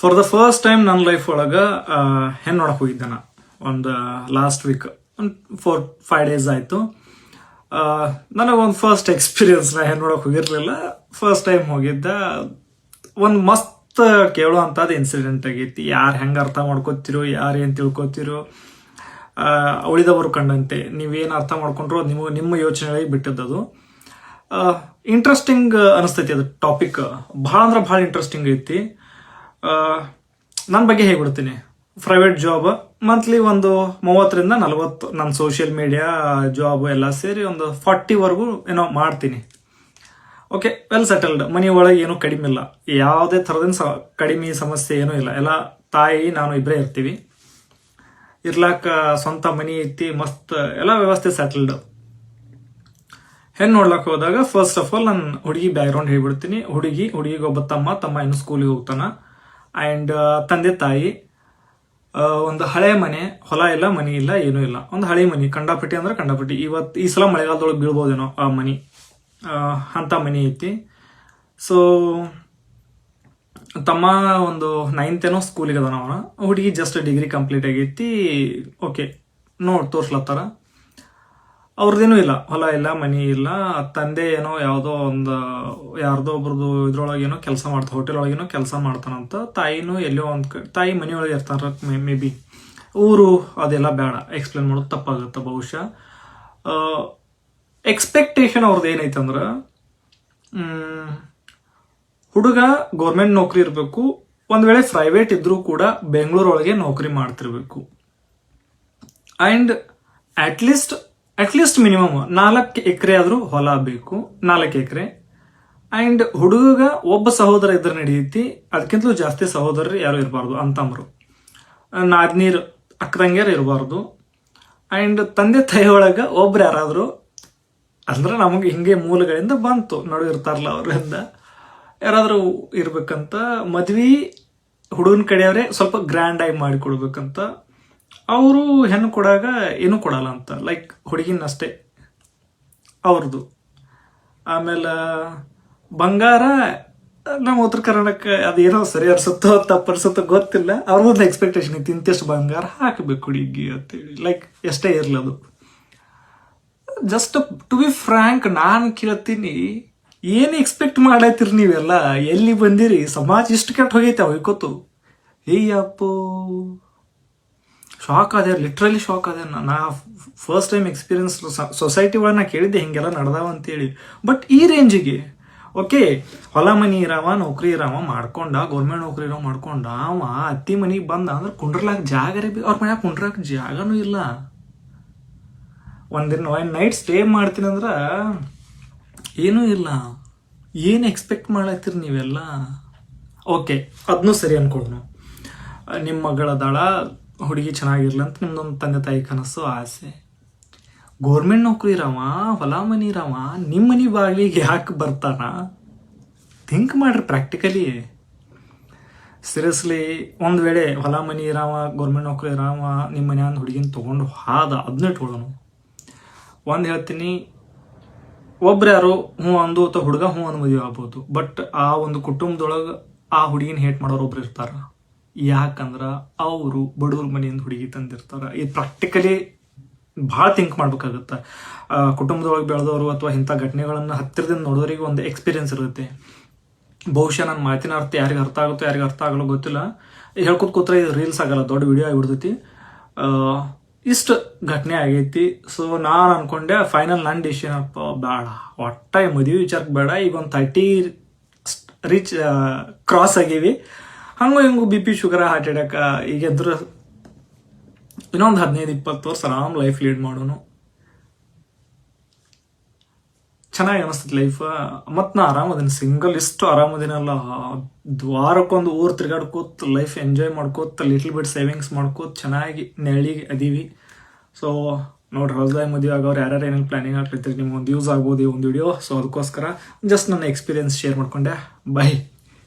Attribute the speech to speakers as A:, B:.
A: For the first time ನನ್ನ life ಒಳಗೆ ಹೆಣ್ಣು ನೋಡಕ್ಕೆ ಹೋಗಿದ್ದೆ ನಾ. ಒಂದು ಲಾಸ್ಟ್ ವೀಕ್ ಒಂದು 4-5 ಡೇಸ್ ಆಯಿತು. ನನಗೊಂದು ಫಸ್ಟ್ ಎಕ್ಸ್ಪೀರಿಯನ್ಸ್. ನಾ ಹೆಣ್ಣು ನೋಡಕ್ಕೆ ಹೋಗಿರಲಿಲ್ಲ, ಫಸ್ಟ್ ಟೈಮ್ ಹೋಗಿದ್ದ. ಒಂದು ಮಸ್ತ್ ಕೇಳುವಂಥದ್ದು ಇನ್ಸಿಡೆಂಟ್ ಆಗೈತಿ. ಯಾರು ಹೆಂಗೆ ಅರ್ಥ ಮಾಡ್ಕೋತಿರೋ, ಯಾರು ಏನು ತಿಳ್ಕೊತಿರೋ, ಉಳಿದವರು ಕಂಡಂತೆ ನೀವೇನು ಅರ್ಥ ಮಾಡ್ಕೊಂಡ್ರು ನಿಮ್ಮ ಯೋಚನೆಗಳಿಗೆ ಬಿಟ್ಟದ್ದು. ಇಂಟ್ರೆಸ್ಟಿಂಗ್ ಅನಿಸ್ತೈತಿ ಅದು ಟಾಪಿಕ್. ಭಾಳ ಅಂದ್ರೆ ಭಾಳ ಇಂಟ್ರೆಸ್ಟಿಂಗ್ ಐತಿ. ನನ್ನ ಬಗ್ಗೆ ಹೇಳ್ಬಿಡ್ತೀನಿ. ಪ್ರೈವೇಟ್ ಜಾಬ್ ಮಂತ್ಲಿ ಒಂದು 30ರಿಂದ 40 ನನ್ನ ಸೋಷಿಯಲ್ ಮೀಡಿಯಾ ಜಾಬ್ ಎಲ್ಲ ಸೇರಿ ಒಂದು 40ವರೆಗೂ ಏನೋ ಮಾಡ್ತೀನಿ. Okay, well settled. ಮನೆ ಒಳಗೆ ಏನೂ ಕಡಿಮೆ ಇಲ್ಲ, ಯಾವುದೇ ಥರದಿಂದ ಕಡಿಮೆ ಸಮಸ್ಯೆ ಏನೂ ಇಲ್ಲ. ಎಲ್ಲ ತಾಯಿ ನಾನು ಇಬ್ಬರೇ ಇರ್ತೀವಿ. ಇರ್ಲಾಕ ಸ್ವಂತ ಮನೆ ಐತಿ, ಮಸ್ತ್ ಎಲ್ಲ ವ್ಯವಸ್ಥೆ ಸೆಟಲ್ಡ್. ಹೆಣ್ಣು ನೋಡ್ಲಕ್ಕೆ ಹೋದಾಗ ಫಸ್ಟ್ ಆಫ್ ಆಲ್ ನಾನು ಹುಡುಗಿ ಬ್ಯಾಕ್ಗ್ರೌಂಡ್ ಹೇಳ್ಬಿಡ್ತೀನಿ. ಹುಡುಗಿಗೆ ಒಬ್ಬ ತಮ್ಮ ಇನ್ನೂ ಸ್ಕೂಲಿಗೆ ಹೋಗ್ತಾನ. ಆ್ಯಂಡ್ ತಂದೆ ತಾಯಿ, ಒಂದು ಹಳೆ ಮನೆ, ಹೊಲ ಇಲ್ಲ, ಮನೆ ಇಲ್ಲ, ಏನೂ ಇಲ್ಲ. ಒಂದು ಹಳೆ ಮನೆ, ಕಂಡಾಪಟ್ಟಿ ಅಂದ್ರೆ ಕಂಡಾಪಟ್ಟಿ. ಈ ಸಲ ಮಳೆಗಾಲದೊಳಗೆ ಬೀಳ್ಬೋದೇನೋ ಆ ಮನೆ, ಅಂಥ ಮನೆ ಐತಿ. ಸೊ ತಮ್ಮ ಒಂದು 9th ಏನೋ ಸ್ಕೂಲಿಗೆ ಅದಾನ ಅವನ. ಹುಡುಗಿ ಜಸ್ಟ್ ಡಿಗ್ರಿ ಕಂಪ್ಲೀಟ್ ಆಗೈತಿ. ಓಕೆ, ತೋರ್ಸ್ಲತ್ತಾರ. ಅವ್ರದ್ದೇನೂ ಇಲ್ಲ, ಹೊಲ ಇಲ್ಲ, ಮನಿ ಇಲ್ಲ. ತಂದೆ ಏನೋ ಯಾವುದೋ ಒಂದು ಯಾರ್ದೋ ಒಬ್ರದ್ದು ಇದ್ರೊಳಗೆ ಏನೋ ಕೆಲಸ ಮಾಡ್ತಾರೆ, ಹೋಟೆಲ್ ಒಳಗೇನೋ ಕೆಲಸ ಮಾಡ್ತಾನಂತ. ತಾಯಿನೂ ಎಲ್ಲೋ ಒಂದು ತಾಯಿ ಮನೆಯೊಳಗೆ ಇರ್ತಾರ ಮೇ ಬಿ. ಊರು ಅದೆಲ್ಲ ಬೇಡ, ಎಕ್ಸ್ಪ್ಲೇನ್ ಮಾಡೋದು ತಪ್ಪಾಗುತ್ತೆ ಬಹುಶಃ. ಎಕ್ಸ್ಪೆಕ್ಟೇಷನ್ ಅವ್ರದ್ದು ಏನೈತಂದ್ರೆ, ಹುಡುಗ ಗೌರ್ಮೆಂಟ್ ನೌಕರಿ ಇರಬೇಕು, ಒಂದು ವೇಳೆ ಪ್ರೈವೇಟ್ ಇದ್ರೂ ಕೂಡ ಬೆಂಗಳೂರೊಳಗೆ ನೌಕರಿ ಮಾಡ್ತಿರ್ಬೇಕು. ಆ್ಯಂಡ್ ಅಟ್ಲೀಸ್ಟ್ ಮಿನಿಮಮ್ 4 ಎಕರೆ ಆದರೂ ಹೊಲ ಬೇಕು, 4 ಎಕರೆ. ಆ್ಯಂಡ್ ಹುಡುಗ ಒಬ್ಬ ಸಹೋದರ ಇದ್ರೆ ನಡೆಯುತ್ತಿ, ಅದಕ್ಕಿಂತಲೂ ಜಾಸ್ತಿ ಸಹೋದರರು ಯಾರು ಇರಬಾರ್ದು, ಅಂತಂಬರು ನಾದ್ನೀರು ಅಕ್ಕದಂಗ್ಯಾರು ಇರಬಾರ್ದು. ಆ್ಯಂಡ್ ತಂದೆ ತಾಯಿ ಒಳಗೆ ಒಬ್ರು ಯಾರಾದರೂ, ಅಂದ್ರೆ ನಮಗೆ ಹಿಂಗೆ ಮೂಲಗಳಿಂದ ಬಂತು, ನಡು ಇರ್ತಾರಲ್ಲ ಅವರಿಂದ ಯಾರಾದರೂ ಇರ್ಬೇಕಂತ. ಮದ್ವೆ ಹುಡುಗನ ಕಡೆಯವರೇ ಸ್ವಲ್ಪ ಗ್ರ್ಯಾಂಡಾಗಿ ಮಾಡಿಕೊಡ್ಬೇಕಂತ. ಅವರು ಹೆಣ್ಣು ಕೊಡಾಗ ಏನೂ ಕೊಡಲ್ಲ ಅಂತ, ಲೈಕ್ ಹುಡುಗಿನಷ್ಟೇ ಅವ್ರದ್ದು. ಆಮೇಲೆ ಬಂಗಾರ, ನಮ್ಮ ಉತ್ತರ ಕರ್ನಾಟಕ ಅದೇನೋ ಸರಿ ಅನ್ಸುತ್ತೋ ತಪ್ಪನ್ಸುತ್ತೋ ಗೊತ್ತಿಲ್ಲ, ಅವ್ರದ್ದು ಎಕ್ಸ್ಪೆಕ್ಟೇಷನ್ ಇತ್ತು, ಇಂತಿಷ್ಟು ಬಂಗಾರ ಹಾಕಬೇಕು ಹುಡುಗಿ ಅಂತೇಳಿ. ಲೈಕ್ ಎಷ್ಟೇ ಇರಲಿ ಅದು. ಜಸ್ಟ್ ಟು ಬಿ ಫ್ರ್ಯಾಂಕ್, ನಾನು ಕೇಳ್ತೀನಿ, ಏನು ಎಕ್ಸ್ಪೆಕ್ಟ್ ಮಾಡತ್ತೀರಿ ನೀವೆಲ್ಲ? ಎಲ್ಲಿ ಬಂದಿರಿ? ಸಮಾಜ ಇಷ್ಟು ಕೆಟ್ಟ ಹೋಗೈತೆ ಹೋಯ್ಕೋತು. ಅಪ್ಪೋ, ಶಾಕ್ ಅದೇ, ಲಿಟ್ರಲಿ ಶಾಕ್ ಅದೇ. ನಾ ಫಸ್ಟ್ ಟೈಮ್ ಎಕ್ಸ್ಪೀರಿಯನ್ಸ್ ಸೊಸೈಟಿ ಒಳಗೆ ನಾ ಕೇಳಿದ್ದೆ ಹಿಂಗೆಲ್ಲ ನಡೆದಾವ ಅಂತೇಳಿ. ಬಟ್ ಈ ರೇಂಜಿಗೆ ಓಕೆ, ಹೊಲ ಮನಿ ಇರಾವ, ನೌಕರಿ ಇರಾವ ಮಾಡ್ಕೊಂಡ, ಗೌರ್ಮೆಂಟ್ ನೌಕರಿ ಇರಾವ ಮಾಡ್ಕೊಂಡ, ಅವ ಅತ್ತಿ ಮನಿಗೆ ಬಂದ ಅಂದ್ರೆ ಕುಂಡ್ರಲಾಕ ಜಾಗರೇ ಅವ್ರ ಮನ್ಯಾಗ ಕುಂಡ್ರಾಕ ಜಾಗನೂ ಇಲ್ಲ. ಒಂದಿನ ನೈಟ್ ಸ್ಟೇ ಮಾಡ್ತೀನಿ ಅಂದ್ರೆ ಏನೂ ಇಲ್ಲ. ಏನು ಎಕ್ಸ್ಪೆಕ್ಟ್ ಮಾಡತ್ತೀರಿ ನೀವೆಲ್ಲ? ಓಕೆ, ಅದನ್ನೂ ಸರಿ ಅನ್ಕೊಂಡು, ನಿಮ್ಮ ಮಗಳ ದಳ ಹುಡುಗಿ ಚೆನ್ನಾಗಿರ್ಲಿ ಅಂತ ನಿಮ್ದೊಂದು ತಂದೆ ತಾಯಿ ಕನಸು, ಆಸೆ. ಗೌರ್ಮೆಂಟ್ ನೌಕರಿ ಇರಾವ, ಹೊಲ ಮನಿ ಇರಾವ, ನಿಮ್ಮ ಮನೆ ಬಾಗಿಲಿಗೆ ಯಾಕೆ ಬರ್ತಾನ? ಥಿಂಕ್ ಮಾಡ್ರಿ ಪ್ರಾಕ್ಟಿಕಲಿ. ಸೀರಿಯಸ್ಲಿ, ಒಂದು ವೇಳೆ ಹೊಲ ಮನಿ ಇರಾವ, ಗೌರ್ಮೆಂಟ್ ನೌಕರಿ ಇರಾವ, ನಿಮ್ಮ ಮನೆ ಒಂದು ಹುಡುಗಿನ ತೊಗೊಂಡು ಅದನ್ನೇ ಇಟ್ಕೊಳ್ಳೋನು. ಒಂದು ಹೇಳ್ತೀನಿ, ಒಬ್ರು ಯಾರೋ ಹ್ಞೂ ಅಂದು ಅಥವಾ ಹುಡುಗ ಹ್ಞೂ ಅಂದು ಮದುವೆ ಆಗ್ಬೋದು. ಬಟ್ ಆ ಒಂದು ಕುಟುಂಬದೊಳಗೆ ಆ ಹುಡುಗಿನ ಹೇಟ್ ಮಾಡೋರು ಒಬ್ರು ಇರ್ತಾರ. ಯಾಕಂದ್ರೆ ಅವರು ಬಡವ್ರ ಮನೆಯಿಂದ ಹುಡುಗಿ ತಂದಿರ್ತಾರೆ. ಇದು ಪ್ರಾಕ್ಟಿಕಲಿ ಭಾಳ ಥಿಂಕ್ ಮಾಡ್ಬೇಕಾಗತ್ತೆ. ಕುಟುಂಬದೊಳಗೆ ಬೆಳೆದವರು ಅಥವಾ ಇಂಥ ಘಟನೆಗಳನ್ನು ಹತ್ತಿರದಿಂದ ನೋಡೋರಿಗೆ ಒಂದು ಎಕ್ಸ್ಪೀರಿಯನ್ಸ್ ಇರುತ್ತೆ. ಬಹುಶಃ ನನ್ನ ಮಾತಿನ ಅರ್ಥ ಯಾರಿಗೆ ಅರ್ಥ ಆಗುತ್ತೋ ಯಾರಿಗೆ ಅರ್ಥ ಆಗಲ್ಲ ಗೊತ್ತಿಲ್ಲ. ಹೇಳ್ಕೊತ ಕೂತ್ರೆ ಇದು ರೀಲ್ಸ್ ಆಗಲ್ಲ, ದೊಡ್ಡ ವಿಡಿಯೋ ಆಗಿಬಿಡ್ತೈತಿ. ಇಷ್ಟು ಘಟನೆ ಆಗೈತಿ. ಸೊ ನಾನು ಅನ್ಕೊಂಡೆ ಫೈನಲ್ ನನ್ನ ಡಿಸಿಷನ್ ಅಪ್ಪ, ಬೇಡ ಒಟ್ಟ ಮದುವೆ ವಿಚಾರಕ್ಕೆ ಬೇಡ. ಈಗ ಒಂದು 30 ರೀಚ್ ಕ್ರಾಸ್ ಆಗೀವಿ. ಹಿಂಗೂ BP, ಶುಗರ್, ಹಾರ್ಟ್ ಅಟ್ಯಾಕ್ ಈಗೆದ್ರು ಇನ್ನೊಂದು 15-20 ವರ್ಷ ಆರಾಮ್ ಲೈಫ್ ಲೀಡ್ ಮಾಡೋನು. ಚೆನ್ನಾಗಿ ಅನಿಸ್ತೈತಿ ಲೈಫ್. ಮತ್ತು ನಾ ಆರಾಮದೀನಿ, ಸಿಂಗಲ್. ಇಷ್ಟು ಆರಾಮದಿನಲ್ಲ, ವಾರಕ್ಕೊಂದು ಊರು ತಿರ್ಗಾಡ್ಕೋತ ಲೈಫ್ ಎಂಜಾಯ್ ಮಾಡ್ಕೋತ ಲಿಟ್ಲ್ ಬಿಟ್ ಸೇವಿಂಗ್ಸ್ ಮಾಡ್ಕೋತ ಚೆನ್ನಾಗಿ ನೆಳಿಗೆ ಅದೀವಿ. ಸೊ ನೋಡ್ರಿ, ಹೊಸದಾಗಿ ಮದುವೆ ಆಗೋರು ಯಾರ್ಯಾರು ಏನೇನು ಪ್ಲಾನಿಂಗ್ ಆಗ್ಲೈತಿ, ನಿಮ್ಗೆ ಒಂದು ಯೂಸ್ ಆಗ್ಬೋದು ಈ ಒಂದು ವಿಡಿಯೋ. ಸೊ ಅದಕ್ಕೋಸ್ಕರ ಜಸ್ಟ್ ನನ್ನ ಎಕ್ಸ್ಪೀರಿಯನ್ಸ್ ಶೇರ್ ಮಾಡ್ಕೊಂಡೆ. ಬೈ.